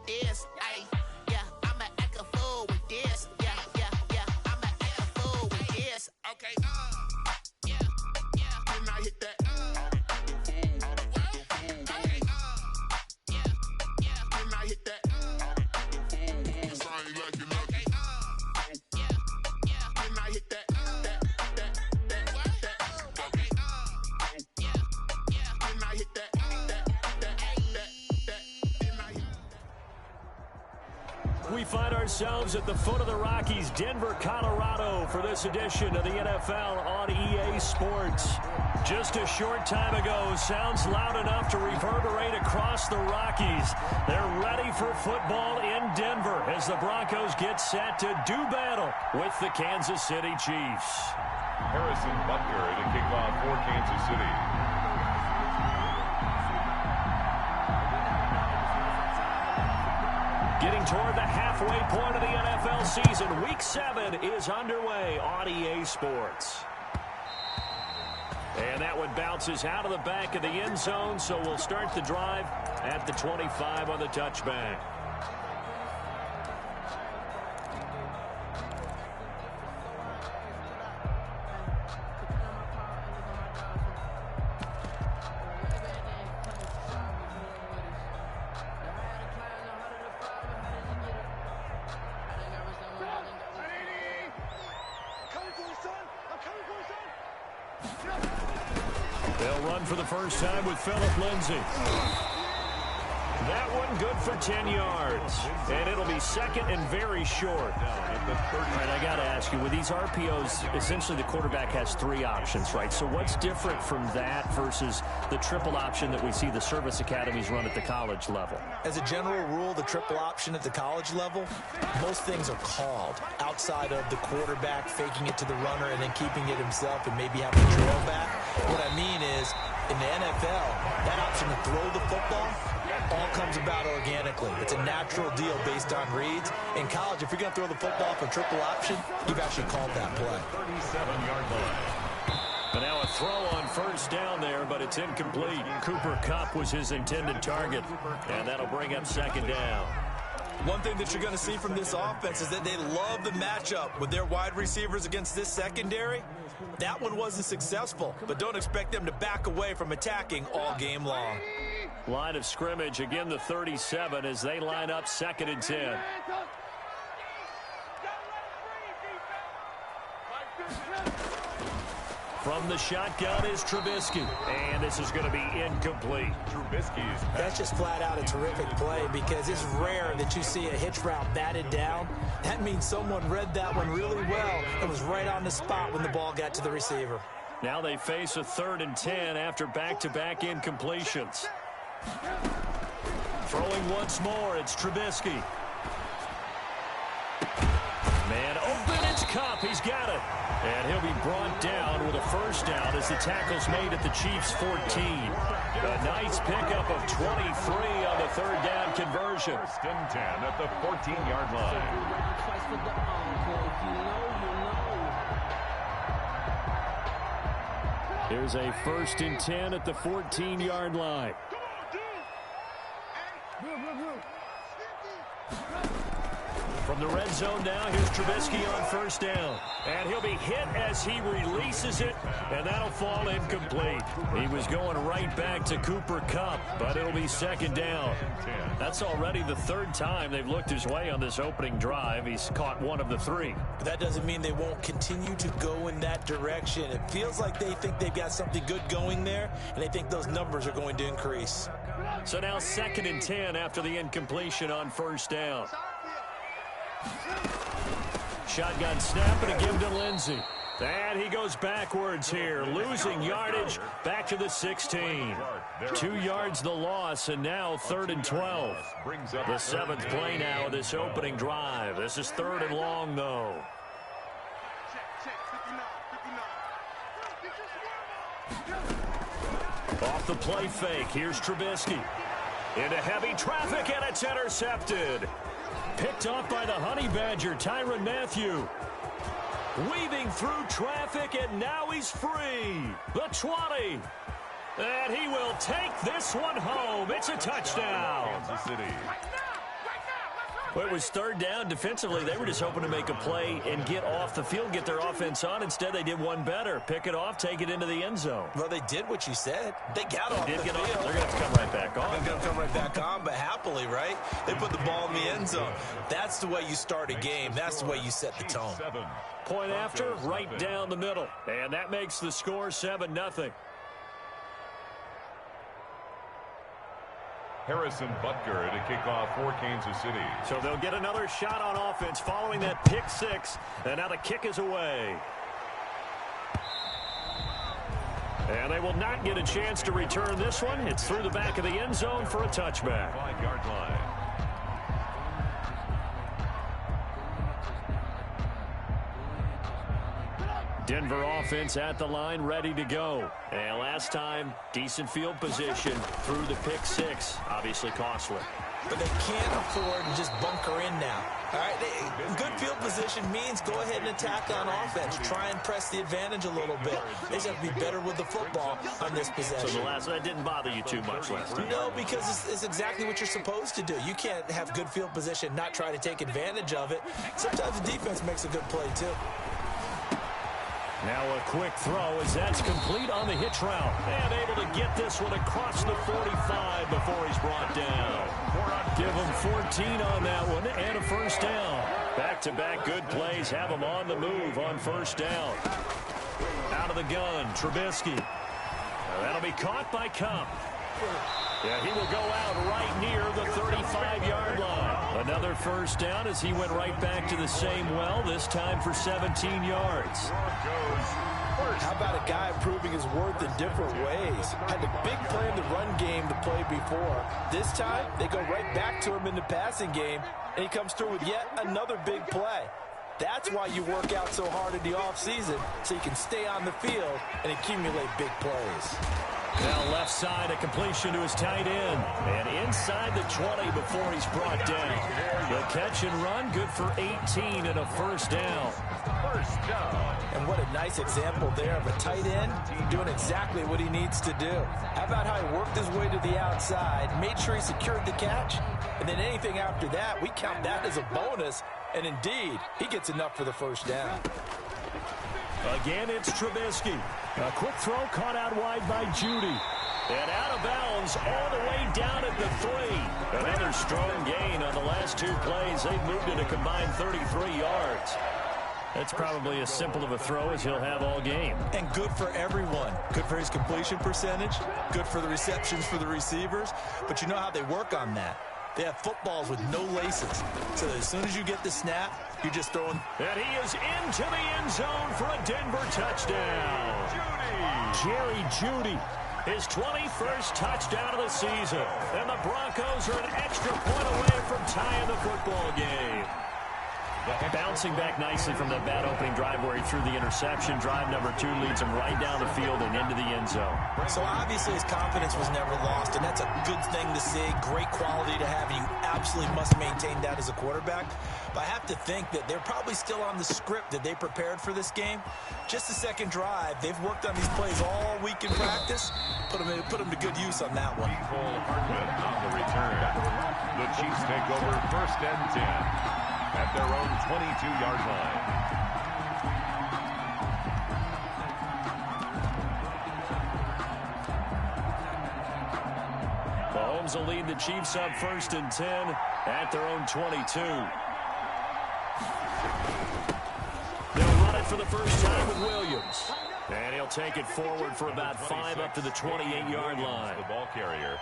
this. Ay, yeah, I'ma act a fool with this. Yeah, yeah, yeah, I'ma act a fool with this. Okay, yeah, yeah. Then I hit that. We find ourselves at the foot of the Rockies, Denver, Colorado, for this edition of the NFL on EA Sports. Just a short time ago, sounds loud enough to reverberate across the Rockies. They're ready for football in Denver as the Broncos get set to do battle with the Kansas City Chiefs. Harrison Butker to kick off for Kansas City. Getting toward the halfway point of the NFL season, Week 7 is underway on EA Sports. And that one bounces out of the back of the end zone, so we'll start the drive at the 25 on the touchback. They'll run for the first time with Phillip Lindsay. That one good for 10 yards. And it'll be second and very short. All right, I got to ask you, with these RPOs, essentially the quarterback has three options, right? So what's different from that versus the triple option that we see the service academies run at the college level? As a general rule, the triple option at the college level, most things are called outside of the quarterback faking it to the runner and then keeping it himself and maybe having to trail back. What I mean is, in the NFL, that option to throw the football all comes about organically. It's a natural deal based on reads. In college, if you're going to throw the football for triple option, you've actually called that play. 37-yard line. But now a throw on first down there, but it's incomplete. Cooper Kupp was his intended target, and that'll bring up second down. One thing that you're going to see from this offense is that they love the matchup with their wide receivers against this secondary. That one wasn't successful, but don't expect them to back away from attacking all game long. Line of scrimmage, again the 37 as they line up 2nd and 10. From the shotgun is Trubisky, and this is going to be incomplete. Trubisky's That's just flat out a terrific play because it's rare that you see a hitch route batted down. That means someone read that one really well and was right on the spot when the ball got to the receiver. Now they face a 3rd and 10 after back-to-back incompletions. Throwing once more, it's Trubisky. Man open, it's Kupp. He's got it. And he'll be brought down with a first down as the tackle's made at the Chiefs' 14. A nice pickup of 23 on the 3rd down conversion. 1st and 10 at the 14-yard line. Here's a 1st and 10 at the 14-yard line. From the red zone now, here's Trubisky on first down. And he'll be hit as he releases it, and that'll fall incomplete. He was going right back to Cooper Kupp, but it'll be 2nd down. That's already the 3rd time they've looked his way on this opening drive. He's caught one of the 3. But that doesn't mean they won't continue to go in that direction. It feels like they think they've got something good going there, and they think those numbers are going to increase. So now 2nd and 10 after the incompletion on first down. Shotgun snap and a give to Lindsay. And he goes backwards here, losing yardage back to the 16. 2 yards the loss, and now 3rd and 12. The 7th play now of this opening drive. This is 3rd and long, though. Off the play fake, here's Trubisky. Into heavy traffic, and it's intercepted. Picked off by the Honey Badger, Tyrann Mathieu. Weaving through traffic, and now he's free. The 20. And he will take this one home. It's a touchdown. Kansas City. Well, it was third down. Defensively, they were just hoping to make a play and get off the field, get their offense on. Instead, they did one better. Pick it off, take it into the end zone. Well, they did what you said. They got off the field. They're going to have to come right back on. They're going to come right back on, but happily, right? They put the ball in the end zone. That's the way you start a game. That's the way you set the tone. Point after, right down the middle. And that makes the score 7-0. Harrison Butker to kick off for Kansas City. So they'll get another shot on offense following that pick six. And now the kick is away. And they will not get a chance to return this one. It's through the back of the end zone for a touchback. 5-yard line. Denver offense at the line, ready to go. And last time, decent field position through the pick six. Obviously costly. But they can't afford to just bunker in now. All right, good field position means go ahead and attack on offense. Try and press the advantage a little bit. They just have to be better with the football on this possession. So that didn't bother you too much last time? No, because it's exactly what you're supposed to do. You can't have good field position, not try to take advantage of it. Sometimes the defense makes a good play, too. Now a quick throw as that's complete on the hitch route. And able to get this one across the 45 before he's brought down. Give him 14 on that one and a first down. Back-to-back good plays have him on the move on first down. Out of the gun, Trubisky. Now that'll be caught by Kupp. Yeah, he will go out right near the 35-yard line. Another first down as he went right back to the same well, this time for 17 yards. How about a guy proving his worth in different ways? Had a big play in the run game to play before. This time, they go right back to him in the passing game, and he comes through with yet another big play. That's why you work out so hard in the offseason, so you can stay on the field and accumulate big plays. Now left side, a completion to his tight end. And inside the 20 before he's brought down. The catch and run, good for 18 and a first down. And what a nice example there of a tight end doing exactly what he needs to do. How about how he worked his way to the outside, made sure he secured the catch, and then anything after that, we count that as a bonus. And indeed, he gets enough for the first down. Again, it's Trubisky. A quick throw caught out wide by Judy. And out of bounds all the way down at the 3. Another strong gain on the last two plays. They've moved it a combined 33 yards. That's probably as simple of a throw as he'll have all game. And good for everyone. Good for his completion percentage. Good for the receptions for the receivers. But you know how they work on that. They have footballs with no laces. So as soon as you get the snap, you're just throwing. And he is into the end zone for a Denver touchdown. Jerry Jeudy, his 21st touchdown of the season. And the Broncos are an extra point away from tying the football game. Bouncing back nicely from that bad opening drive where he threw the interception. Drive number 2 leads him right down the field and into the end zone. So obviously his confidence was never lost, and that's a good thing to see. Great quality to have, and you absolutely must maintain that as a quarterback. But I have to think that they're probably still on the script that they prepared for this game. Just the second drive, they've worked on these plays all week in practice. Put them to good use on that one. Hartman on the return. The Chiefs take over 1st and 10. At their own 22-yard line. Mahomes will lead the Chiefs up 1st and 10 at their own 22. They'll run it for the first time with Williams. And he'll take it forward for about 5 up to the 28-yard line. The ball carrier.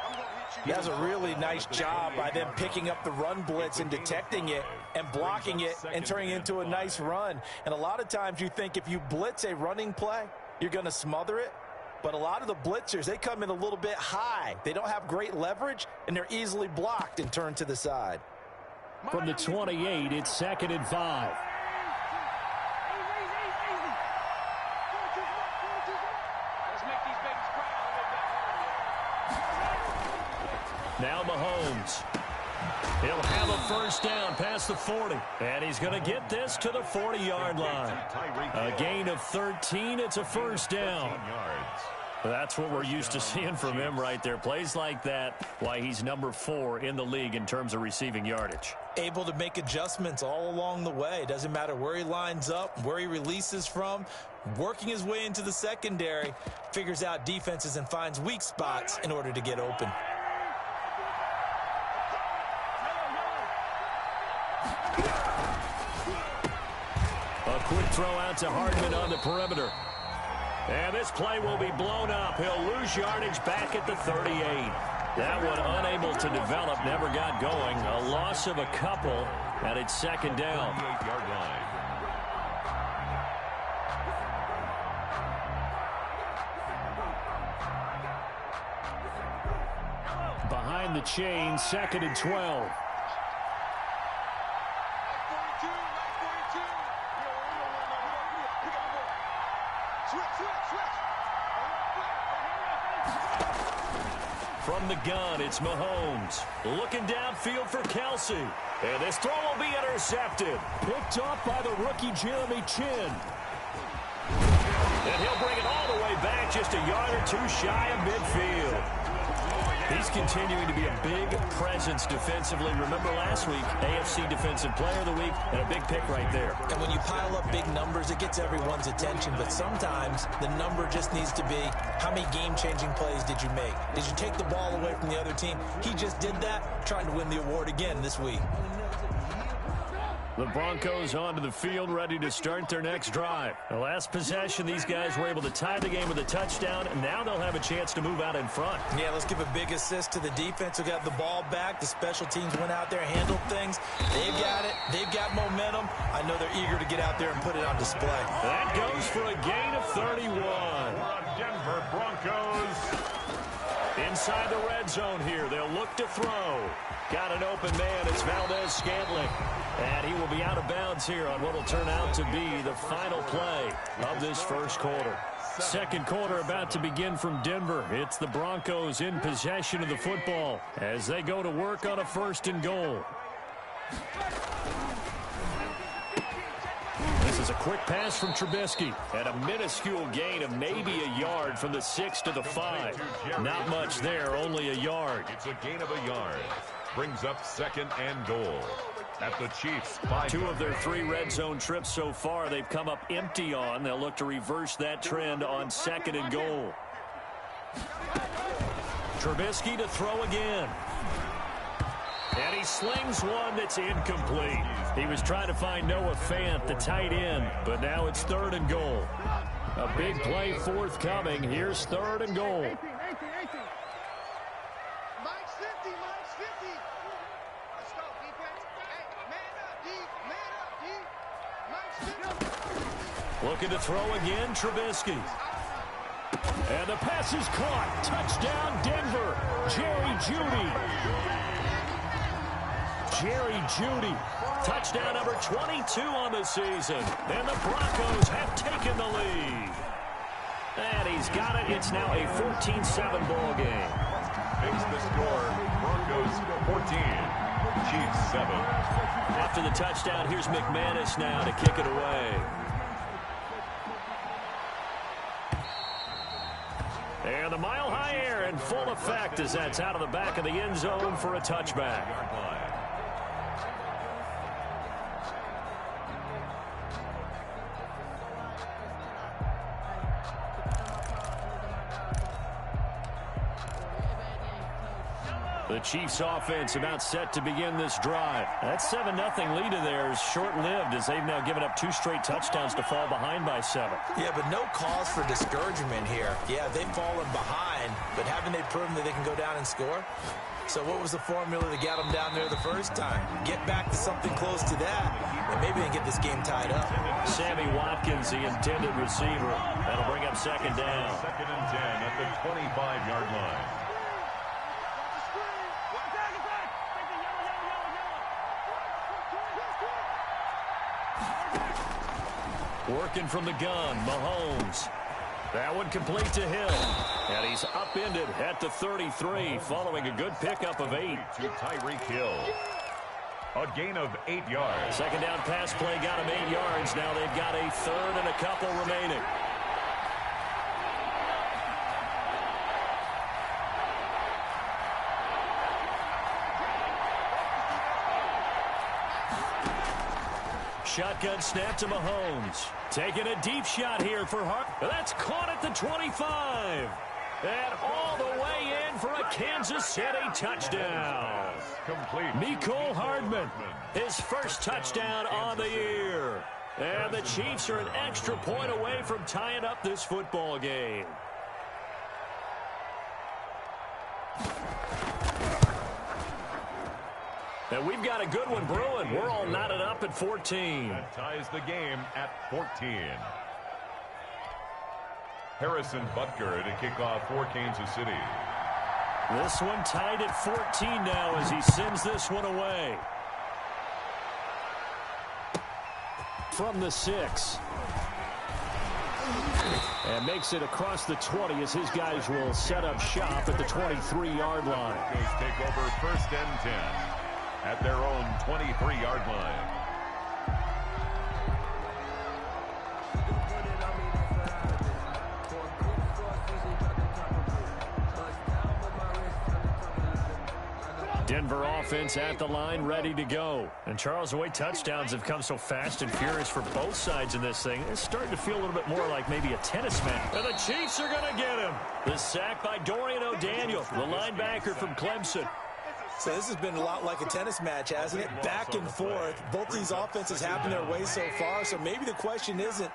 That's a really nice job by them picking up the run blitz and detecting it and blocking it and turning it into a nice run. And a lot of times you think if you blitz a running play, you're going to smother it. But a lot of the blitzers, they come in a little bit high. They don't have great leverage, and they're easily blocked and turned to the side. From the 28, it's 2nd and 5. Now Mahomes. He'll have a first down past the 40. And he's going to get this to the 40-yard line. A gain of 13. It's a first down. That's what we're used to seeing from him right there. Plays like that, why he's number 4 in the league in terms of receiving yardage. Able to make adjustments all along the way. Doesn't matter where he lines up, where he releases from. Working his way into the secondary, figures out defenses and finds weak spots in order to get open. A quick throw out to Hardman on the perimeter. And this play will be blown up. He'll lose yardage back at the 38. That one unable to develop, never got going. A loss of a couple, and it's second down. 38-yard line. Behind the chain, second and 12. From the gun, it's Mahomes. Looking downfield for Kelsey. And this throw will be intercepted. Picked off by the rookie Jeremy Chinn. And he'll bring it all the way back, just a yard or two shy of midfield. He's continuing to be a big presence defensively. Remember last week, AFC Defensive Player of the Week, and a big pick right there. And when you pile up big numbers, it gets everyone's attention. But sometimes the number just needs to be, how many game-changing plays did you make? Did you take the ball away from the other team? He just did that, trying to win the award again this week. The Broncos onto the field, ready to start their next drive. The last possession, these guys were able to tie the game with a touchdown, and now they'll have a chance to move out in front. Yeah, let's give a big assist to the defense who got the ball back. The special teams went out there, handled things. They've got it. They've got momentum. I know they're eager to get out there and put it on display. That goes for a gain of 31. Denver Broncos. Inside the red zone here, they'll look to throw. Got an open man, it's Valdez-Scantling. And he will be out of bounds here on what will turn out to be the final play of this first quarter. Second quarter about to begin from Denver. It's the Broncos in possession of the football as they go to work on a first and goal. This is a quick pass from Trubisky. And a minuscule gain of maybe a yard from the 6 to the 5. Not much there, only a yard. It's a gain of a yard. Brings up second and goal. At the Chiefs, 5 2 of their 3 red zone trips so far, they've come up empty on. They'll look to reverse that trend on second and goal. Trubisky to throw again. And he slings one that's incomplete. He was trying to find Noah Fant, the tight end, but now it's third and goal. A big play forthcoming. Here's third and goal. Looking to throw again, Trubisky. And the pass is caught. Touchdown, Denver. Jerry Jeudy. Jerry Jeudy. Touchdown number 22 on the season. And the Broncos have taken the lead. And he's got it. It's now a 14-7 ball game. makes the score. Broncos 14. Chiefs 7. After the touchdown, here's McManus now to kick it away. And the mile-high air in full effect as that's out of the back of the end zone for a touchback. The Chiefs offense about set to begin this drive. That 7-0 lead of theirs short-lived as they've now given up 2 straight touchdowns to fall behind by 7. Yeah, but no cause for discouragement here. Yeah, they've fallen behind, but haven't they proven that they can go down and score? So what was the formula that got them down there the first time? Get back to something close to that, and maybe they can get this game tied up. Sammy Watkins, the intended receiver. That'll bring up second down. Second and 10 at the 25-yard line. Working from the gun, Mahomes. That one complete to Hill. And he's upended at the 33 following a good pickup of 8. To Tyreek Hill. A gain of 8 yards. Second down pass play got him 8 yards. Now they've got a third and a couple remaining. shotgun snap to Mahomes. Taking a deep shot here for Hart. That's caught at the 25. And all the way in for a Kansas City touchdown. Complete. Mecole Hardman, his first touchdown on the year. And the Chiefs are an extra point away from tying up this football game. And we've got a good one brewing. We're all knotted up at 14. That ties the game at 14. Harrison Butker to kick off for Kansas City. This one tied at 14 now as he sends this one away. From the 6. And makes it across the 20 as his guys will set up shop at the 23-yard line. Broncos take over first and 10 at their own 23-yard line. Denver offense at the line, ready to go. And Charles, the way touchdowns have come so fast and furious for both sides in this thing, it's starting to feel a little bit more like maybe a tennis match. And the Chiefs are going to get him. The sack by Dorian O'Daniel, the linebacker from Clemson. So this has been a lot like a tennis match, hasn't it? Back and forth. Both these offenses having their way so far. So maybe the question isn't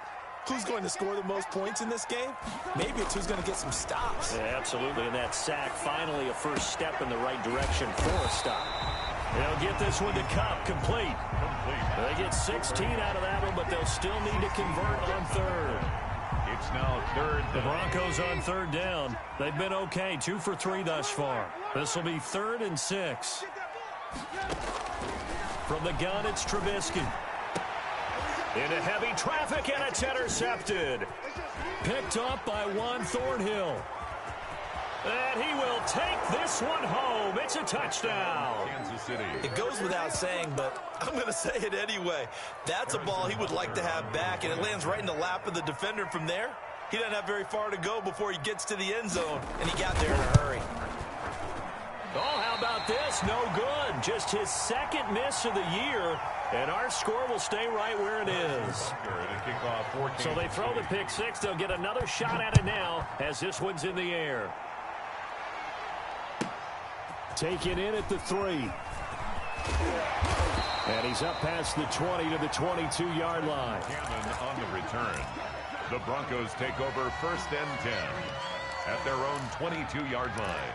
who's going to score the most points in this game. Maybe it's who's going to get some stops. Yeah, absolutely. And that sack, finally a first step in the right direction for a stop. They'll get this one to Kupp, complete. They get 16 out of that one, but they'll still need to convert on third. It's now third. The Broncos on third down. They've been okay, 2 for 3 thus far. This will be 3rd and 6. From the gun, it's Trubisky. Into heavy traffic, and it's intercepted. Picked up by Juan Thornhill. And he will take this one home. It's a touchdown. Kansas City. It goes without saying, but I'm going to say it anyway. That's a ball he would like to have back, and it lands right in the lap of the defender from there. He doesn't have very far to go before he gets to the end zone, and he got there in a hurry. Oh, how about this? No good. Just his second miss of the year, and our score will stay right where it is. So they throw the pick six. They'll get another shot at it now as this one's in the air. Taken in at the 3. And he's up past the 20 to the 22-yard line. Cannon on the return. The Broncos take over first and 10 at their own 22-yard line.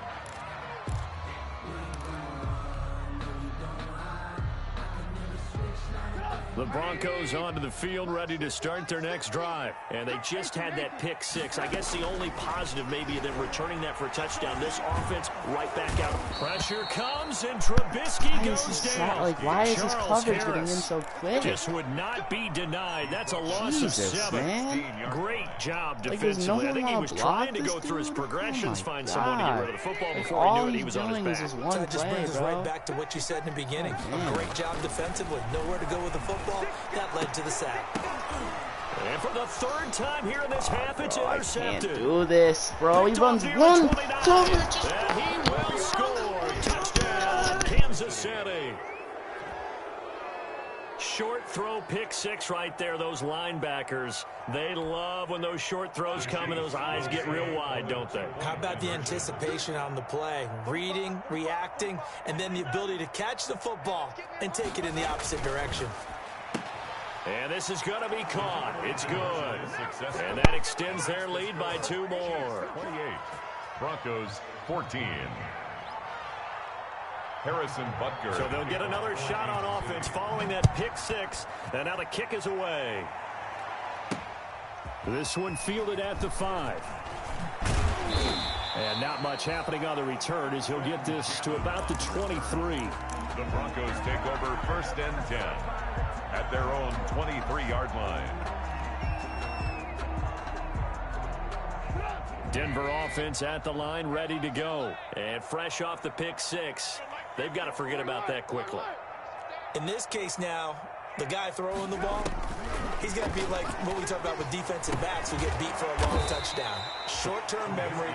The Broncos onto the field, ready to start their next drive. And they just had that pick six. I guess the only positive maybe them returning that for a touchdown. This offense right back out. Pressure comes, and Trubisky goes down. Why is his Charles coverage Harris getting in so quick? just would not be denied. That's a loss of 7. Man. Great job Like, defensively. I think he was trying to block go this through his dude? progressions, Oh my find someone to get God. rid of the football Like, before all he knew it. He he's was on his doing is back. just one So it just play, brings us bro. right back to what you said in the beginning. Man. A great job defensively. Nowhere to go with the football. That led to the sack. And for the 3rd time here in this half, it's I can't intercepted. do this, bro. He Picked off runs near one, the 29. two. And he will score. Touchdown, Kansas City. Short throw, pick six right there. Those linebackers, they love when those short throws come and those eyes get real wide, don't they? How about the anticipation on the play? Reading, reacting, and then the ability to catch the football and take it in the opposite direction. And this is going to be caught. It's good. And that extends their lead by 2 more. 28. Broncos 14. Harrison Butker. So they'll get another shot on offense following that pick six. And now the kick is away. This one fielded at the 5. And not much happening on the return as he'll get this to about the 23. The Broncos take over first and 10 at their own 23-yard line. Denver offense at the line, ready to go. And fresh off the pick six, they've got to forget about that quickly. In this case now, the guy throwing the ball, He's going to be like what we talk about with defensive backs who get beat for a long touchdown. Short-term memory,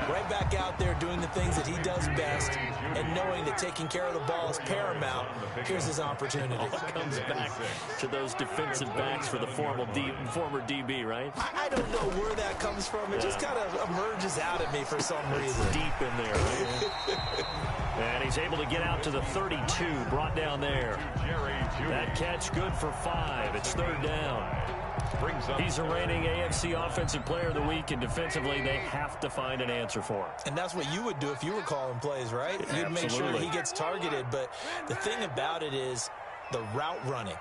right back out there doing the things that he does best, and knowing that taking care of the ball is paramount. Here's his opportunity. All comes back to those defensive backs for the former DB, right? I don't know where that comes from. It just kind of emerges out at me for some reason. Deep in there, right? And he's able to get out to the 32, brought down there. That catch good for 5. It's 3rd down. He's the reigning AFC Offensive Player of the Week, and defensively they have to find an answer for him. And that's what you would do if you were calling plays, right? You'd make sure that he gets targeted. But the thing about it is the route running.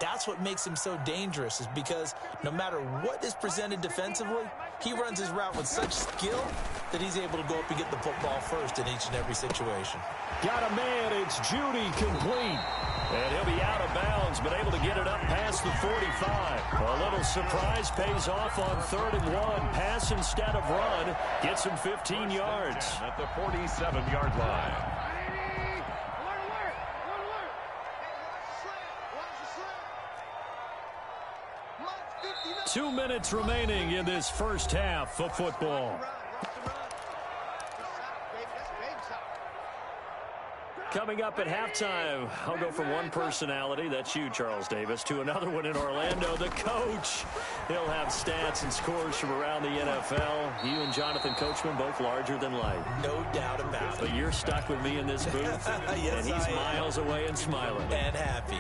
That's what makes him so dangerous, is because no matter what is presented defensively, he runs his route with such skill that he's able to go up and get the football first in each and every situation. Got a man, it's Judy, complete. And he'll be out of bounds, but able to get it up past the 45. A little surprise pays off on 3rd and 1. Pass instead of run. Gets him 15 yards. At the 47-yard line. 2 minutes remaining in this first half of football. Coming up at halftime, I'll go from one personality, that's you, Charles Davis, to another one in Orlando, the coach. He'll have stats and scores from around the NFL. You and Jonathan Coachman, both larger than life. No doubt about it. But you're stuck with me in this booth, yes, and he's miles away and smiling. And happy.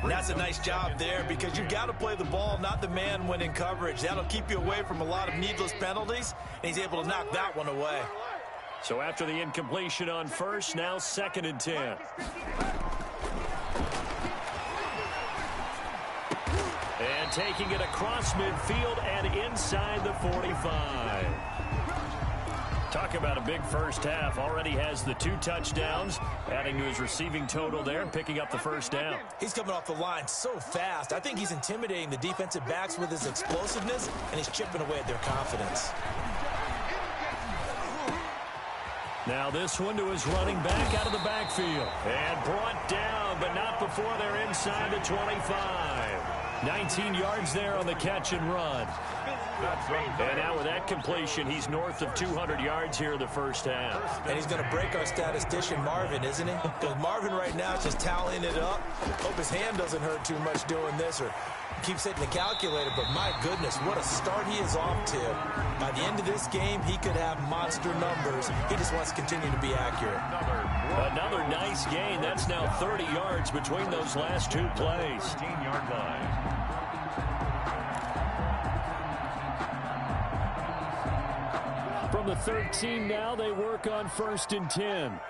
And that's a nice job there, because you've got to play the ball, not the man when in coverage. That'll keep you away from a lot of needless penalties, and he's able to knock that one away. So after the incompletion on first, now 2nd and 10. And taking it across midfield and inside the 45. Talk about a big first half. Already has the 2 touchdowns, adding to his receiving total there and picking up the first down. He's coming off the line so fast. I think he's intimidating the defensive backs with his explosiveness, and he's chipping away at their confidence. Now this one to his running back out of the backfield. And brought down, but not before they're inside the 25. 19 yards there on the catch and run. And now with that completion, he's north of 200 yards here in the first half. And he's going to break our statistician, Marvin, isn't he? Because Marvin right now is just tallying it up. Hope his hand doesn't hurt too much doing this, or keeps hitting the calculator, but my goodness, what a start he is off to. By the end of this game, he could have monster numbers. He just wants to continue to be accurate. Another nice gain. That's now 30 yards between those last 2 plays. 15-yard line. From the 13 now, they work on 1st and 10.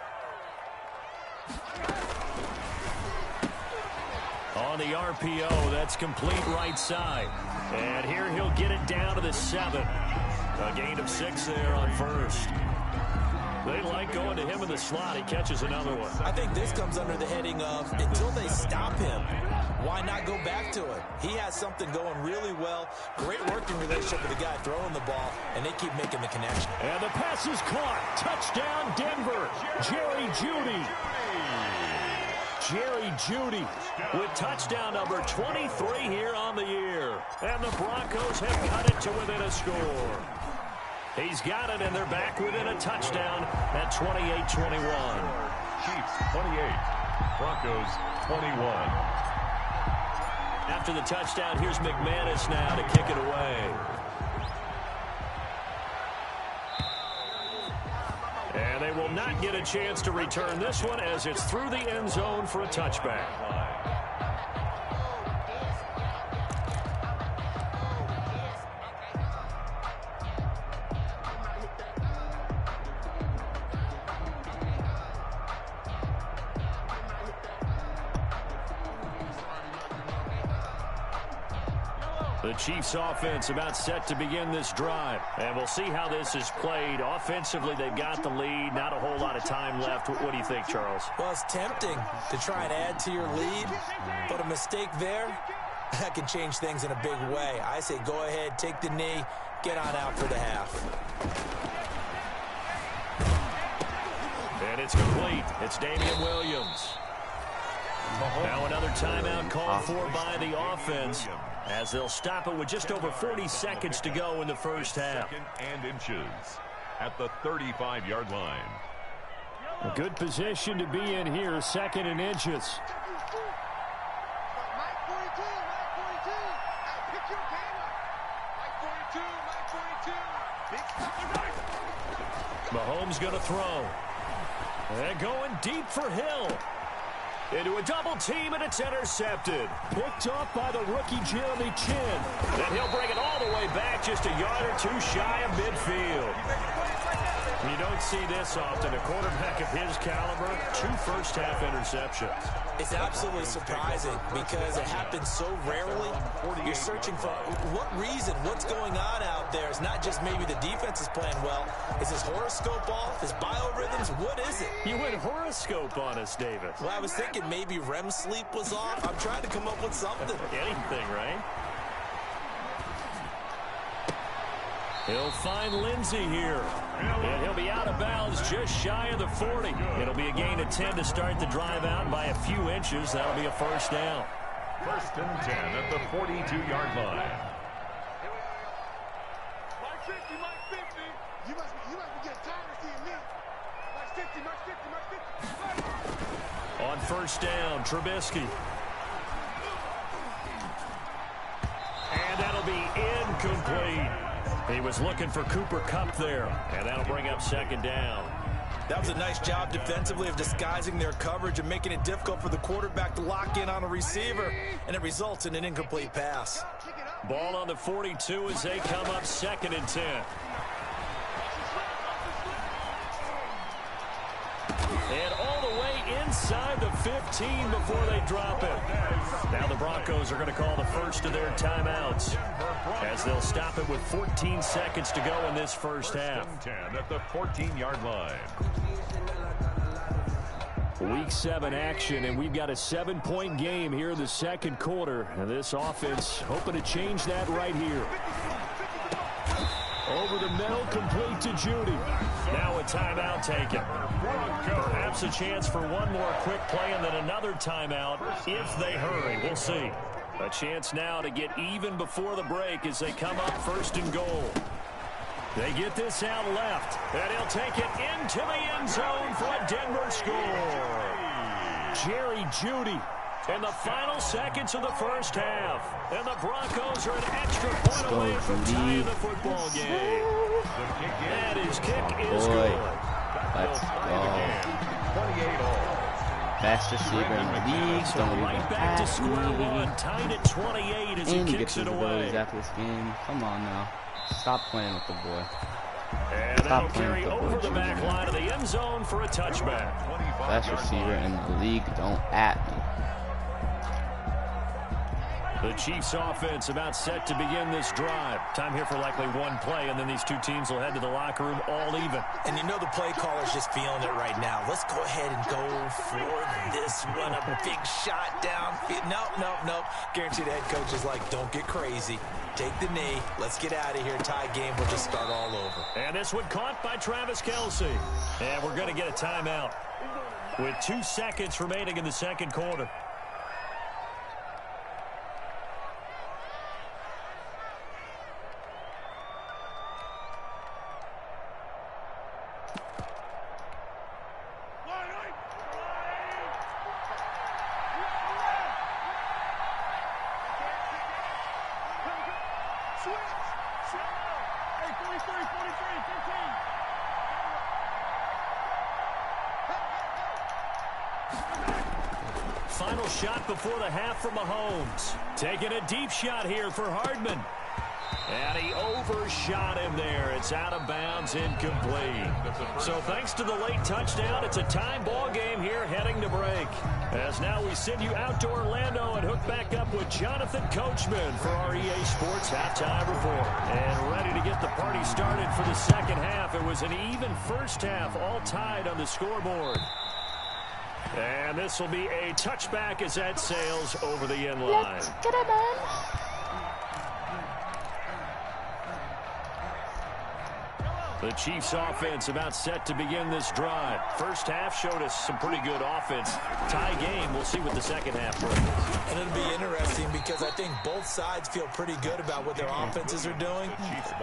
On the RPO, that's complete right side. And here he'll get it down to the 7. A gain of 6 there on first. They like going to him in the slot. He catches another one. I think this comes under the heading of, until they stop him, why not go back to it? He has something going really well. Great working relationship with the guy throwing the ball, and they keep making the connection. And the pass is caught. Touchdown, Denver. Jerry Jeudy. Jerry Jeudy with touchdown number 23 here on the year. And the Broncos have cut it to within a score. He's got it, and they're back within a touchdown at 28-21. Chiefs 28, Broncos 21. After the touchdown, here's McManus now to kick it away. And they will not get a chance to return this one, as it's through the end zone for a touchback. The Chiefs offense about set to begin this drive. And we'll see how this is played. Offensively, they've got the lead. Not a whole lot of time left. What do you think, Charles? Well, it's tempting to try and add to your lead, but a mistake there, that can change things in a big way. I say go ahead, take the knee, get on out for the half. And it's complete. It's Damian Williams. Now another timeout called for by the offense. as they'll stop it with just over 40 seconds to go in the first half. Second and inches at the 35-yard line. A good position to be in here, second and inches. Mahomes going to throw. And going deep for Hill. Into a double team, and it's intercepted. Picked off by the rookie Jeremy Chinn. And he'll bring it all the way back, just a yard or two shy of midfield. You don't see this often. A quarterback of his caliber, 2 first-half interceptions. It's absolutely surprising because it happens so rarely. You're searching for what reason, what's going on out there. It's not just maybe the defense is playing well. Is his horoscope off? His biorhythms? What is it? You went horoscope on us, David. Well, I was thinking maybe REM sleep was off. I'm trying to come up with something. Anything, right? He'll find Lindsey here. And he'll be out of bounds just shy of the 40. It'll be a gain of 10 to start the drive out by a few inches. That'll be a first down. First and 10 at the 42-yard line. Mike 50, Mike 50. You must be getting tired of seeing me. Mike 50, Mike 50, Mike 50. On first down, Trubisky. And that'll be incomplete. He was looking for Cooper Kupp there, and that'll bring up second down. That was a nice job defensively of disguising their coverage and making it difficult for the quarterback to lock in on a receiver, and it results in an incomplete pass. Ball on the 42 as they come up second and 10. And all the way inside the 15 before they drop it. Now the Broncos are going to call the first of their timeouts as they'll stop it with 14 seconds to go in this first half. 10 at the 14-yard line. Week 7 action, and we've got a 7-point game here in the second quarter. And this offense hoping to change that right here. Over the middle, complete to Judy. Now a timeout taken. Perhaps a chance for one more quick play and then another timeout if they hurry. We'll see. A chance now to get even before the break as they come up first and goal. They get this out left, and he'll take it into the end zone for a Denver score. Jerry Jeudy in the final seconds of the first half. And the Broncos are an extra point away from tying the football game. And his kick is good. Let's go. 28 all. Best receiver in the league. So Don't even right back to ask square me. one, tied at 28 as And he he kicks gets it his away. abilities after this game. Come on now. Stop playing with the boy. And that'll Stop carry playing with the over boy, the back Junior. line of the end zone for a touchback. Best receiver in the league. Don't at me. The Chiefs offense about set to begin this drive. Time here for likely one play, and then these two teams will head to the locker room all even. And you know the play caller's just feeling it right now. Let's go ahead and go for this one. A big shot down. Nope. Guarantee the head coach is like, don't get crazy. Take the knee. Let's get out of here. Tie game. We'll just start all over. And this one caught by Travis Kelce. And we're going to get a timeout with 2 seconds remaining in the second quarter. Final shot before the half from Mahomes. Taking a deep shot here for Hardman. And he overshot him there. It's out of bounds, incomplete. So thanks to the late touchdown, it's a time ball game here heading to break. As now we send you out to Orlando and hook back up with Jonathan Coachman for our EA Sports Halftime Report. And ready to get the party started for the second half. It was an even first half, all tied on the scoreboard. And this will be a touchback as that sails over the end line. Let's get it, man. The Chiefs offense about set to begin this drive. First half showed us some pretty good offense. Tie game. We'll see what the second half brings. And it'll be interesting because I think both sides feel pretty good about what their offenses are doing.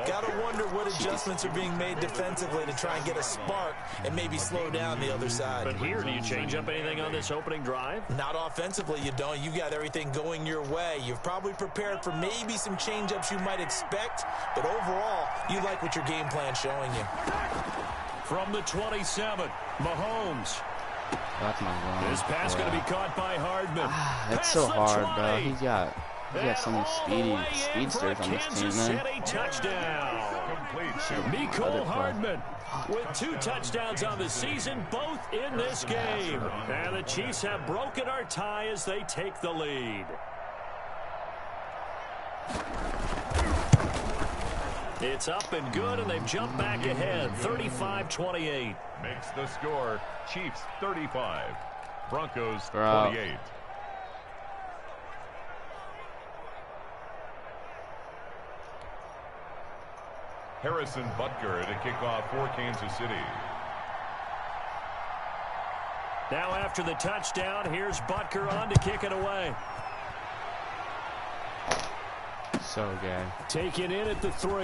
Got to wonder what adjustments are being made defensively to try and get a spark and maybe slow down the other side. But here, do you change up anything on this opening drive? Not offensively, you don't. You got everything going your way. You've probably prepared for maybe some change-ups you might expect, but overall, you like what your game plan's showing you. From the 27, Mahomes. That's my wrong. This pass going to be caught by Hardman. It's so hard, bro. He got so many speedsters on this team, man. A touchdown. Mecole Hardman with 2 touchdowns on the season, both in this game. And the Chiefs have broken our tie as they take the lead. It's up and good, and they've jumped back ahead, 35-28. Makes the score Chiefs 35, Broncos 28. Harrison Butker to kick off for Kansas City. Now after the touchdown, here's Butker on to kick it away. So good. Taken in at the 3.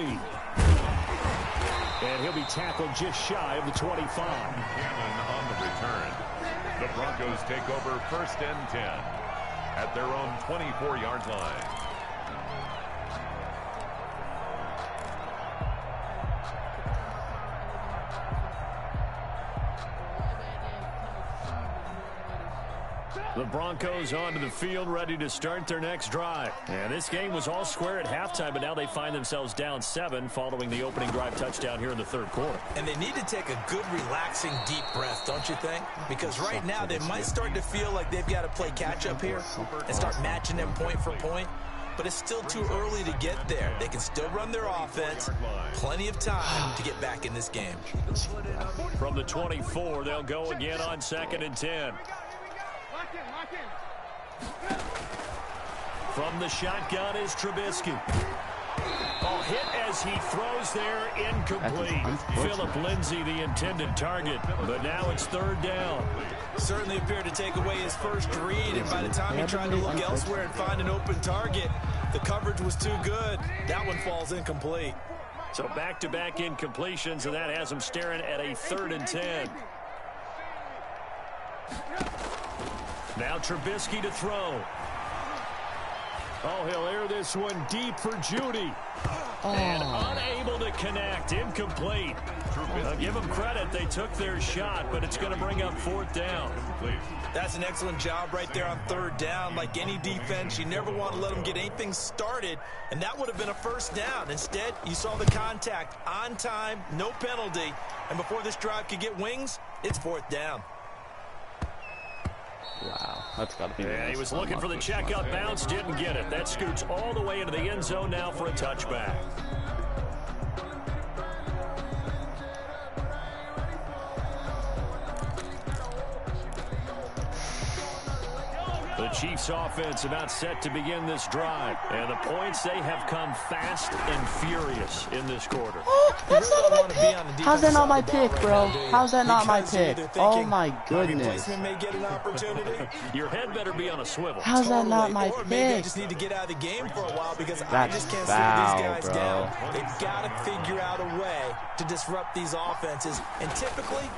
And he'll be tackled just shy of the 25. Cannon on the return. The Broncos take over 1st and 10 at their own 24-yard line. The Broncos onto the field, ready to start their next drive. And this game was all square at halftime, but now they find themselves down 7 following the opening drive touchdown here in the 3rd quarter. And they need to take a good, relaxing, deep breath, don't you think? Because right now they might start to feel like they've got to play catch-up here and start matching them point for point. But it's still too early to get there. They can still run their offense. Plenty of time to get back in this game. From the 24, they'll go again on 2nd and 10. From the shotgun is Trubisky. Oh, hit as he throws there, incomplete. Philip Lindsay, the intended target, but now it's 3rd down. Certainly appeared to take away his first read, and by the time he tried to look elsewhere and find an open target, the coverage was too good. That one falls incomplete. So back-to-back incompletions, and that has him staring at a 3rd and 10. Now Trubisky to throw. Oh, he'll air this one deep for Judy. And unable to connect. Incomplete. Give them credit. They took their shot, but it's going to bring up 4th down. That's an excellent job right there on 3rd down. Like any defense, you never want to let them get anything started, and that would have been a 1st down. Instead, you saw the contact on time, no penalty, and before this drive could get wings, it's 4th down. Wow, that's got to be. Yeah, he was looking for the checkout bounce, didn't get it. That scoots all the way into the end zone now for a touchback. The Chiefs offense about set to begin this drive. And the points, they have come fast and furious in this quarter. That's not my pick. How's that not my pick, bro? How's that not my pick? Oh my goodness. Your head better be on a swivel. How's that not my Or maybe I pick? just need to get out of the game for a while because I That's just can't foul, slow these guys bro. down. They've got to figure out a way to disrupt these offenses. And typically,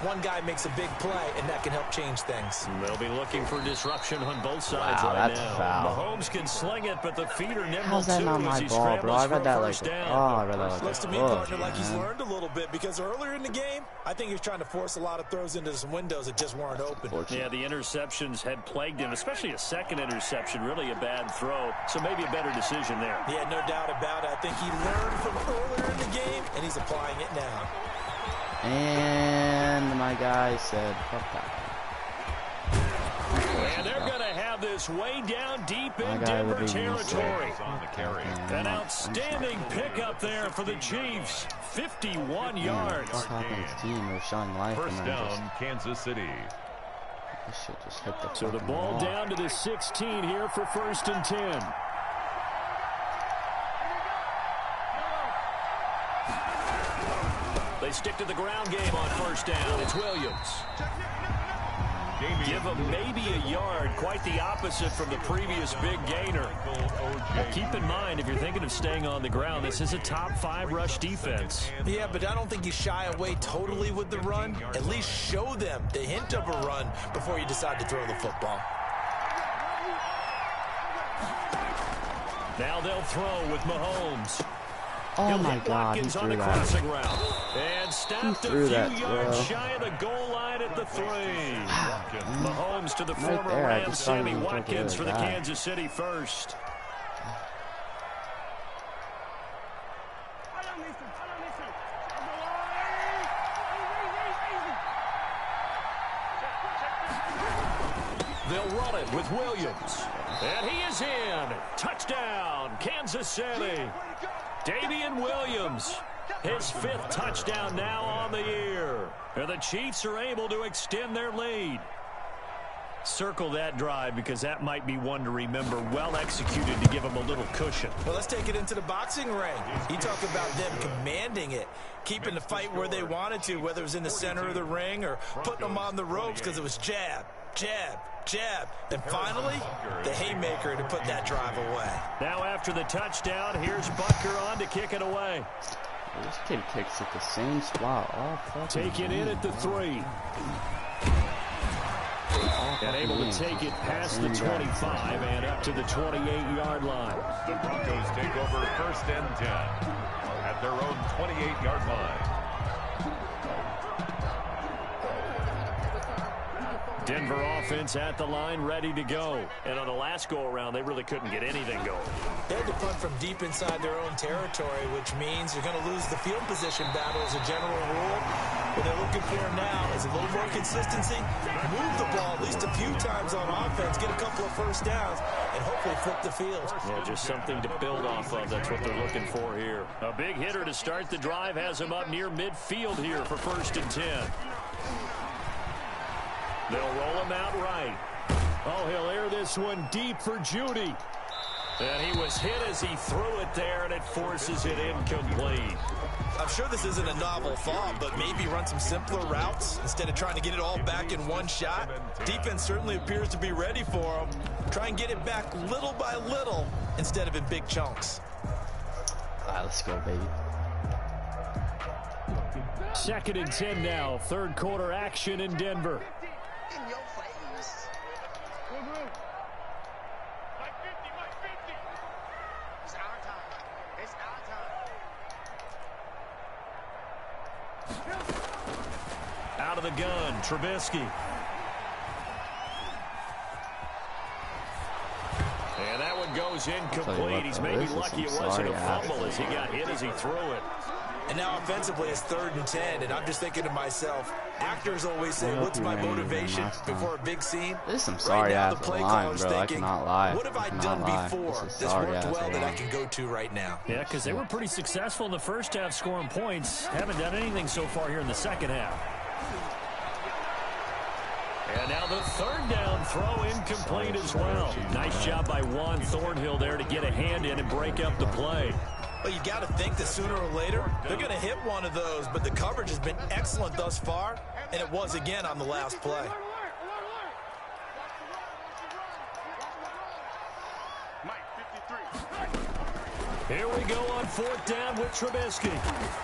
one guy makes a big play, and that can help change things. They'll be looking for disruption on both sides Wow, right that's now. foul. Mahomes can sling it, but the feet are nimble How's that too not as my he ball, bro? scrambles I for read a that like, first down. I read that like Looks to me, partner, like he's learned a little bit because earlier in the game, I think he was trying to force a lot of throws into some windows that just weren't open. Yeah, the interceptions had plagued him, especially a second interception, really a bad throw. So maybe a better decision there. Yeah, no doubt about it. I think he learned from earlier in the game, and he's applying it now. And my guy said, fuck that. And they're going to have this way down deep My in guy Denver would be territory. On the carry. An outstanding pickup there for the Chiefs. 51 yards. What's happening to this team? They're showing life, and 1st then down, Kansas City. this shit just hit the So the fucking ball wall. down to the 16 here for 1st and 10. They stick to the ground game on first down. It's Williams. Give him maybe a yard, quite the opposite from the previous big gainer. Well, keep in mind, if you're thinking of staying on the ground, this is a top 5 rush defense. Yeah, but I don't think you shy away totally with the run. At least show them the hint of a run before you decide to throw the football. Now they'll throw with Mahomes. Oh He'll my hit God, he Watkins on threw the that. crossing route. And stopped a threw few that, yards bro. shy of the goal line at the 3. Mahomes to the Right former there, I Rams, just thought he Sammy was gonna Watkins do for the that. Kansas City first. They'll run it with Williams. And he is in. Touchdown, Kansas City. Damian Williams, his 5th touchdown now on the year. And the Chiefs are able to extend their lead. Circle that drive because that might be one to remember. Well executed to give them a little cushion. Well, let's take it into the boxing ring. You talk about them commanding it, keeping the fight where they wanted to, whether it was in the center of the ring or putting them on the ropes because it was jab, jab, jab. And finally, the haymaker to put that drive away. Now after the touchdown, here's Butker on to kick it away. This kid kicks at the same spot all fucking Take it in game, at the bro. 3. All And able fucking to game. take it past the 25 and up to the 28-yard line. The Broncos take over 1st and 10 at their own 28-yard line. Denver offense at the line, ready to go. And on the last go-around, they really couldn't get anything going. They had to punt from deep inside their own territory, which means you're going to lose the field position battle as a general rule. What they're looking for now is a little more consistency, move the ball at least a few times on offense, get a couple of first downs, and hopefully flip the field. Yeah, just something to build off of. That's what they're looking for here. A big hitter to start the drive has him up near midfield here for 1st and 10. They'll roll him out right. Oh, he'll air this one deep for Judy. And he was hit as he threw it there, and it forces it incomplete. I'm sure this isn't a novel thought, but maybe run some simpler routes instead of trying to get it all back in one shot. Defense certainly appears to be ready for him. Try and get it back little by little instead of in big chunks. All right, let's go, baby. 2nd and 10 now. 3rd quarter action in Denver. In your face. Mike 50, Mike 50. It's our time. It's our time. Out of the gun, Trubisky. And that one goes incomplete. He's maybe lucky it wasn't a fumble as he got hit as he threw it. And now offensively it's 3rd and 10, and I'm just thinking to myself, actors always say, what's my motivation before a big scene? This is some Right sorry now, ass the play line, caller's bro. I thinking, cannot lie. what have I cannot done lie. before? This is This sorry worked ass well that I line. can go to right now. Yeah, because they were pretty successful in the first half scoring points. Haven't done anything so far here in the second half. And now the 3rd down throw incomplete as well. Nice job by Juan Thornhill there to get a hand in and break up the play. Well, you got to think that sooner or later they're going to hit one of those, but the coverage has been excellent thus far, and it was again on the last play. Mike 53. Here we go on 4th down with Trubisky.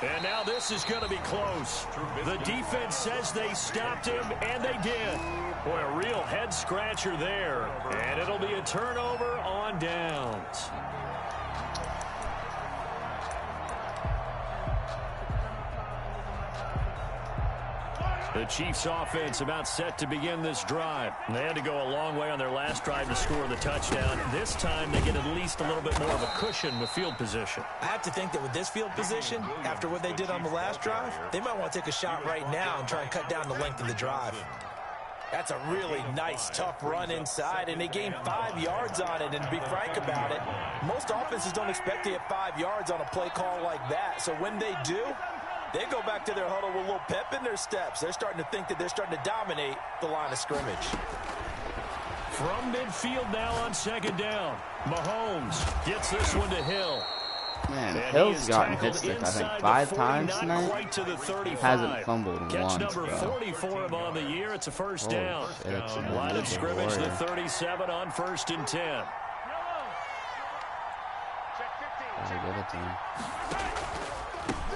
And now this is going to be close. The defense says they stopped him, and they did. Boy, a real head-scratcher there. And it'll be a turnover on downs. The Chiefs offense about set to begin this drive. They had to go a long way on their last drive to score the touchdown. This time they get at least a little bit more of a cushion with field position. I have to think that with this field position, after what they did on the last drive, they might want to take a shot right now and try and cut down the length of the drive. That's a really nice, tough run inside, and they gained 5 yards on it. And to be frank about it, most offenses don't expect to get 5 yards on a play call like that. So when they do, they go back to their huddle with a little pep in their steps. They're starting to think that they're starting to dominate the line of scrimmage. From midfield now on 2nd down. Mahomes gets this one to Hill. Man, And Hill's gotten hit stick, I think, 5 times tonight. Quite to the 35. Hasn't fumbled Catch once, number bro. 44 of on the year. It's a first down. Shit, Line of scrimmage, the Warrior. 37 on 1st and 10. Gotta give it to him.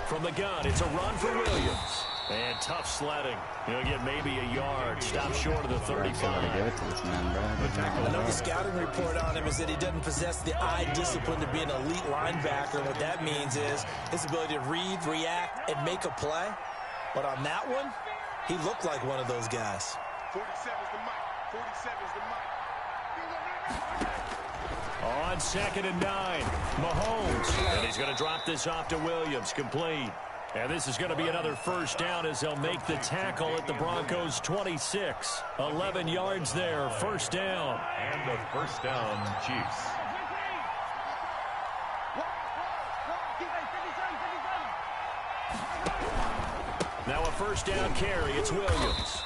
From the gun, it's a run for Williams. And tough sledding. He'll get maybe a yard. Stop short of the 35. Gotta give it to this man, bro. I know the scouting report on him is that he doesn't possess the eye discipline to be an elite linebacker. What that means is his ability to read, react, and make a play. But on that one, he looked like one of those guys. 47's the mic. 47's the mic. On 2nd and 9, Mahomes. And he's going to drop this off to Williams, complete. And this is going to be another first down as they'll make the tackle at the Broncos' 26. 11 yards there, first down. And a first down, Chiefs. Now a first down carry, it's Williams.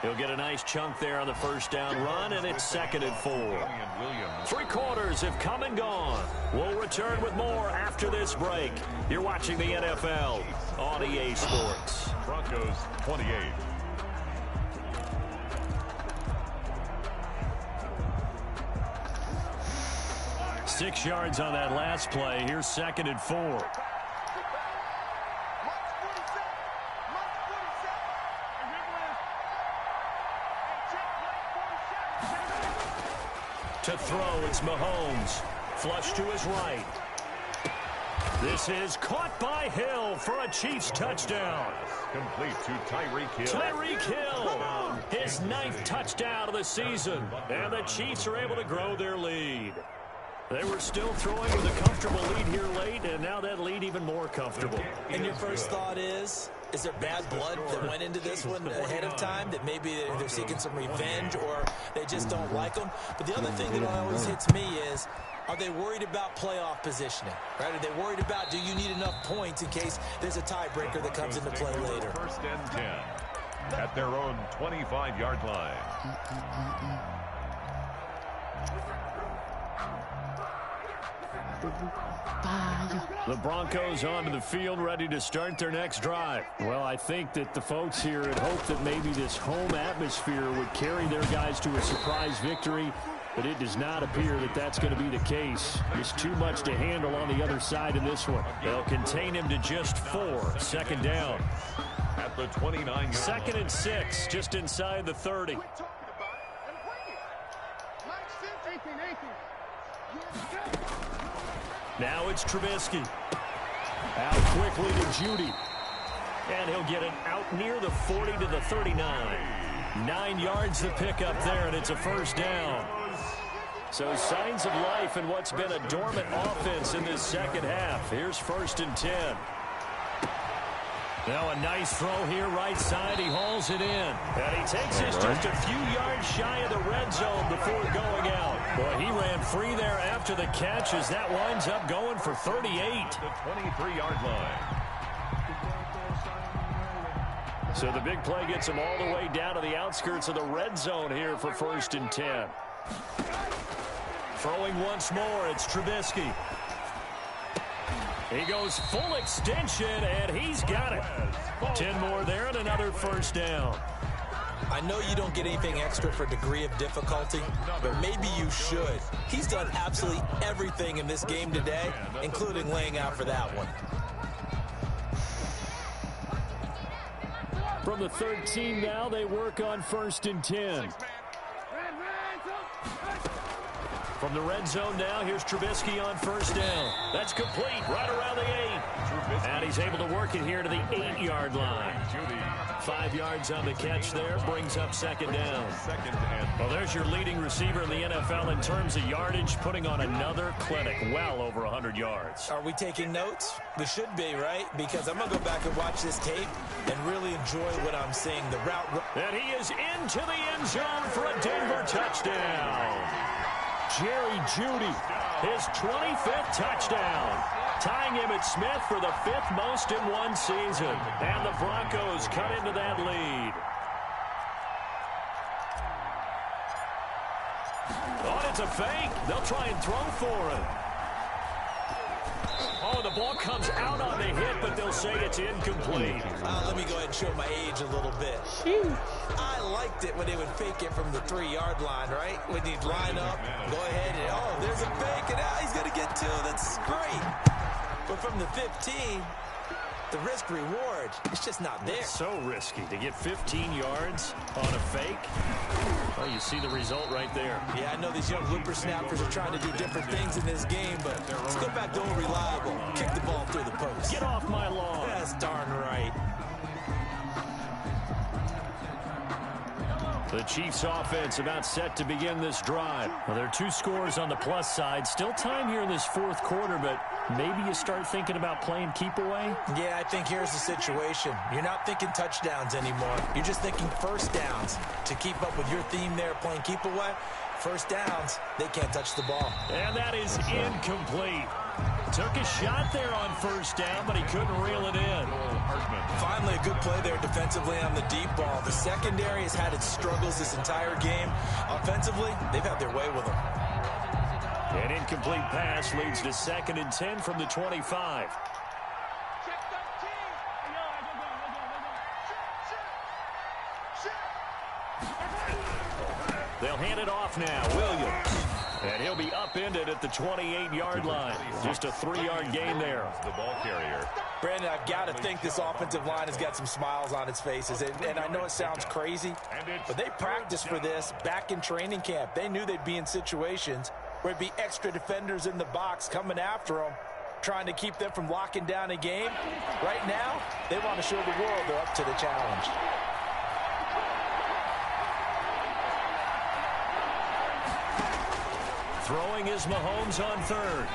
He'll get a nice chunk there on the first down run, and it's 2nd and 4. 3 quarters have come and gone. We'll return with more after this break. You're watching the NFL on EA Sports. Broncos 28. Six yards on that last play. Here's 2nd and 4. To throw, it's Mahomes. Flush to his right. This is caught by Hill for a Chiefs touchdown. Complete to Tyreek Hill. Tyreek Hill, his 9th touchdown of the season. And the Chiefs are able to grow their lead. They were still throwing with a comfortable lead here late, and now that lead even more comfortable. And your first thought is there bad blood that went into this one ahead of time, that maybe they're seeking some revenge or they just don't like them? But the other thing that always hits me is, are they worried about playoff positioning? Right? Are they worried about, do you need enough points in case there's a tiebreaker that comes into play later? First and 10 at their own 25-yard line. The Broncos onto the field, ready to start their next drive. Well, I think that the folks here had hoped that maybe this home atmosphere would carry their guys to a surprise victory, but it does not appear that that's going to be the case. Just too much to handle on the other side in this one. They'll contain him to just 4. 2nd down. At the 29-yard 2nd and 6, just inside the 30. Now it's Trubisky. Out quickly to Judy. And he'll get it out near the 40 to the 39. 9 yards to pick up there, and it's a first down. So signs of life in what's been a dormant offense in this second half. Here's 1st and 10. Now a nice throw here, right side. He hauls it in. And he takes us just a few yards shy of the red zone before going out. Boy, he ran free there after the catch as that winds up going for 38. The 23-yard line. So the big play gets him all the way down to the outskirts of the red zone here for 1st and 10. Throwing once more, it's Trubisky. He goes full extension, and he's got it. 10 more there and another first down. I know you don't get anything extra for degree of difficulty, but maybe you should. He's done absolutely everything in this game today, including laying out for that one. From the 13 now, they work on 1st and 10. From the red zone now, here's Trubisky on 1st down. That's complete, right around the 8. And he's able to work it here to the 8-yard line. 5 yards on the catch there, brings up 2nd down. Well, there's your leading receiver in the NFL in terms of yardage, putting on another clinic, well over 100 yards. Are we taking notes? We should be, right? Because I'm going to go back and watch this tape and really enjoy what I'm seeing. The route. And he is into the end zone for a Denver touchdown. Jerry Jeudy, his 25th touchdown, tying him at Smith for the 5th most in one season. And the Broncos cut into that lead. Oh, it's a fake. They'll try and throw for him. Oh, the ball comes out on the hit, but they'll say it's incomplete. Let me go ahead and show my age a little bit. I liked it when they would fake it from the 3-yard line, right? When you'd line up, go ahead, and oh, there's a fake, and now he's going to get 2. That's great. But from the 15, the risk-reward, it's just not there. It's so risky to get 15 yards on a fake. Well, you see the result right there. Yeah, I know these young whippersnappers are trying to do different things in this game, but let's go back to old reliable. Kick the ball through the post. Get off my lawn. That's darn right. The Chiefs offense about set to begin this drive. Well, there are 2 scores on the plus side. Still time here in this 4th quarter, but maybe you start thinking about playing keep away? Yeah, I think here's the situation. You're not thinking touchdowns anymore. You're just thinking first downs. To keep up with your theme there, playing keep away, first downs, they can't touch the ball. And that is incomplete. Took a shot there on first down, but he couldn't reel it in. Finally, a good play there defensively on the deep ball. The secondary has had its struggles this entire game. Offensively, they've had their way with them. An incomplete pass leads to 2nd and 10 from the 25. They'll hand it off now. Williams. And he'll be upended at the 28-yard line. Just a 3-yard gain there. The ball carrier. Brandon, I've got to think this offensive line has got some smiles on its faces. And I know it sounds crazy, but they practiced for this back in training camp. They knew they'd be in situations where it'd be extra defenders in the box coming after them, trying to keep them from locking down a game. Right now, they want to show the world they're up to the challenge. Throwing is Mahomes on 3rd.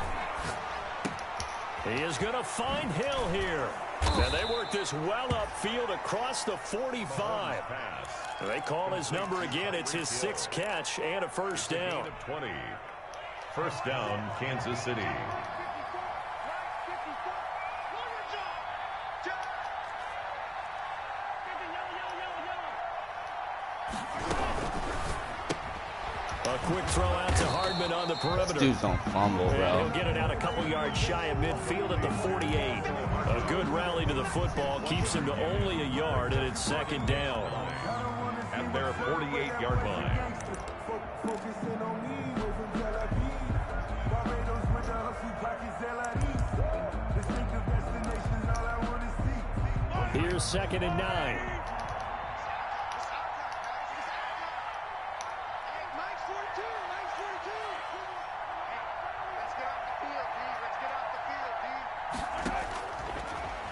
He is going to find Hill here. And they work this well upfield across the 45. They call his number again. It's his 6th catch and a first down. 20. First down, Kansas City. A quick throw out to Hardman on the perimeter. Dudes don't fumble, bro. He'll get it out a couple yards shy of midfield at the 48. A good rally to the football keeps him to only a yard, and it's 2nd down. At their 48-yard line. Here's 2nd and 9.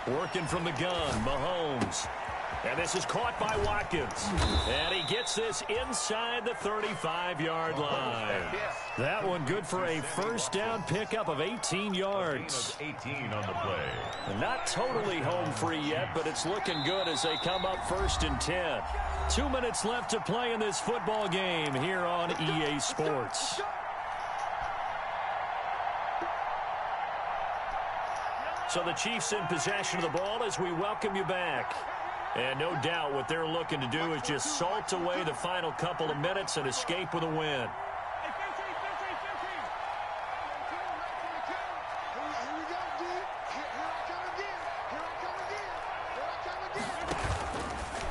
Working from the gun, Mahomes. And this is caught by Watkins. And he gets this inside the 35-yard line. That one good for a first down pickup of 18 yards. 18 on the play. Not totally home free yet, but it's looking good as they come up 1st and 10. 2 minutes left to play in this football game here on EA Sports. So the Chiefs in possession of the ball as we welcome you back. And no doubt what they're looking to do is just salt away the final couple of minutes and escape with a win.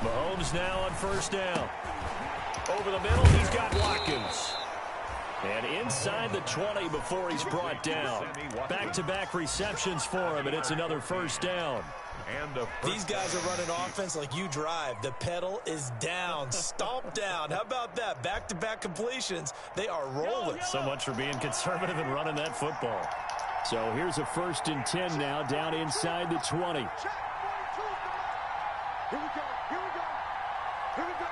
Mahomes now on first down. Over the middle, he's got Watkins. And inside the 20 before he's brought down. Back-to-back receptions for him, and it's another first down. These guys are running offense like you drive. The pedal is down, stomp down. How about that? Back-to-back completions. They are rolling. So much for being conservative and running that football. So here's a 1st and 10 now, down inside the 20. Here we go. Here we go. Here we go.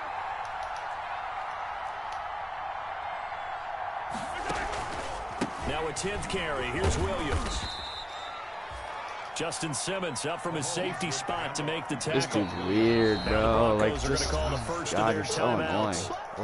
Now a 10th carry. Here's Williams. Justin Simmons up from his safety spot to make the tackle. This dude's weird, bro. Like, just, God, you're so annoying.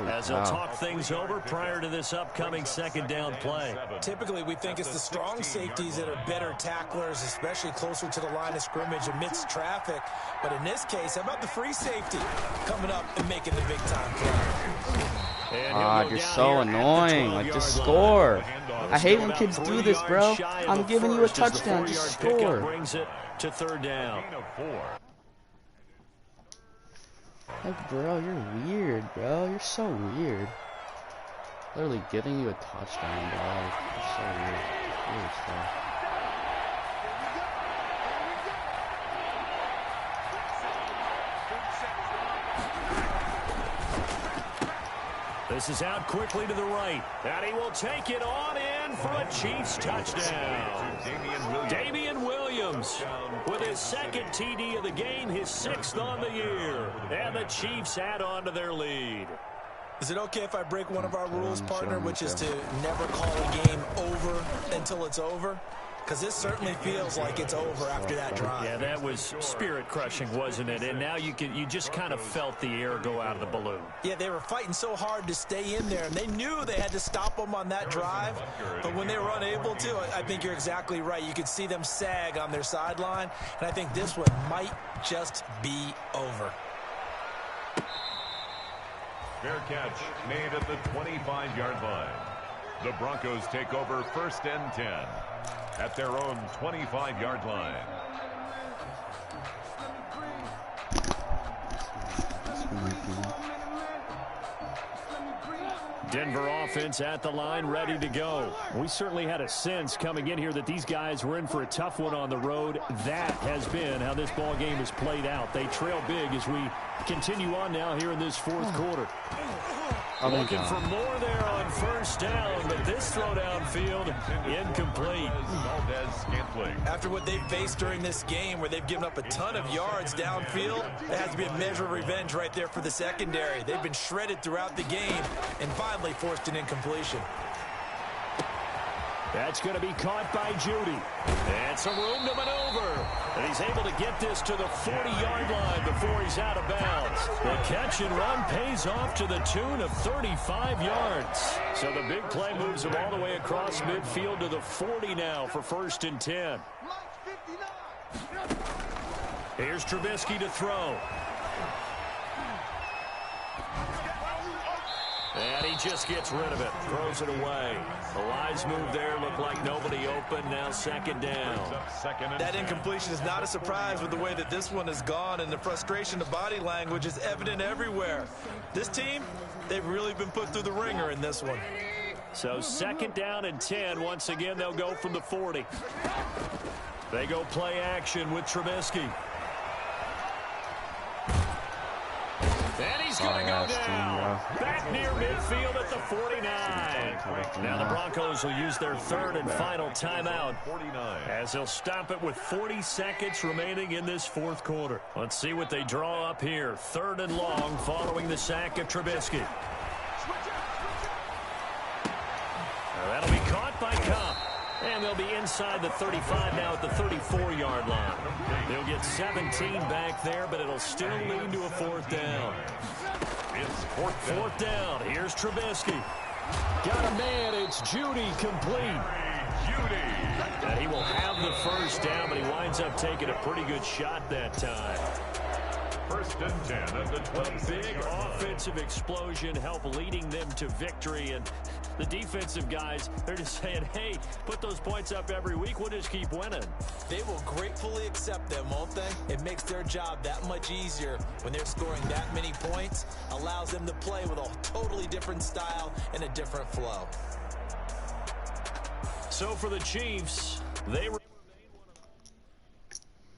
As they'll talk things over prior to this upcoming 2nd down play. Typically, we think it's the strong safeties that are better tacklers, especially closer to the line of scrimmage amidst traffic. But in this case, how about the free safety coming up and making the big-time play? God, you're so annoying. Like, just score. I hate when kids do this, bro. I'm giving you a touchdown. Just score. Brings it to third down. Like, bro, you're weird, bro. You're so weird. Literally giving you a touchdown, bro. You're so weird. Really slow. This is out quickly to the right, and he will take it on in for a Chiefs touchdown. Damian Williams with his second TD of the game, his 6th on the year, and the Chiefs add on to their lead. Is it okay if I break one of our rules, partner, which is to never call a game over until it's over? Because this certainly feels like it's over after that drive. Yeah, that was spirit-crushing, wasn't it? And now you just kind of felt the air go out of the balloon. Yeah, they were fighting so hard to stay in there, and they knew they had to stop them on that drive. But when they were unable to, I think you're exactly right. You could see them sag on their sideline, and I think this one might just be over. Fair catch made at the 25-yard line. The Broncos take over 1st and 10 at their own 25-yard line. Denver offense at the line, ready to go. We certainly had a sense coming in here that these guys were in for a tough one on the road. That has been how this ball game has played out. They trail big as we continue on now here in this 4th quarter. Looking for more there on 1st down, but this throw downfield incomplete. After what they've faced during this game where they've given up a ton of yards downfield, there has to be a measure of revenge right there for the secondary. They've been shredded throughout the game and finally forced an incompletion. That's going to be caught by Judy. And some room to maneuver. And he's able to get this to the 40-yard line before he's out of bounds. The catch and run pays off to the tune of 35 yards. So the big play moves him all the way across midfield to the 40 now for 1st and 10. Here's Trubisky to throw. And he just gets rid of it, throws it away. The wise move there, looked like nobody open, now 2nd down. That incompletion is not a surprise with the way that this one has gone, and the frustration of body language is evident everywhere. This team, they've really been put through the ringer in this one. So 2nd down and 10. Once again, they'll go from the 40. They go play action with Trubisky. And he's going to go down. Back near midfield at the 49. Now the Broncos will use their 3rd and final timeout as they'll stop it with 40 seconds remaining in this 4th quarter. Let's see what they draw up here. 3rd and long following the sack of Trubisky. That'll be caught by Kupp. And they'll be inside the 35 now at the 34-yard line. They'll get 17 back there, but it'll still lead to a 4th down. It's 4th down. Here's Trubisky. Got a man. It's Judy complete. And he will have the 1st down, but he winds up taking a pretty good shot that time. 1st and 10 at the 26. Big offensive explosion help leading them to victory. And the defensive guys, they're just saying, hey, put those points up every week. We'll just keep winning. They will gratefully accept them, won't they? It makes their job that much easier when they're scoring that many points. Allows them to play with a totally different style and a different flow. So for the Chiefs, they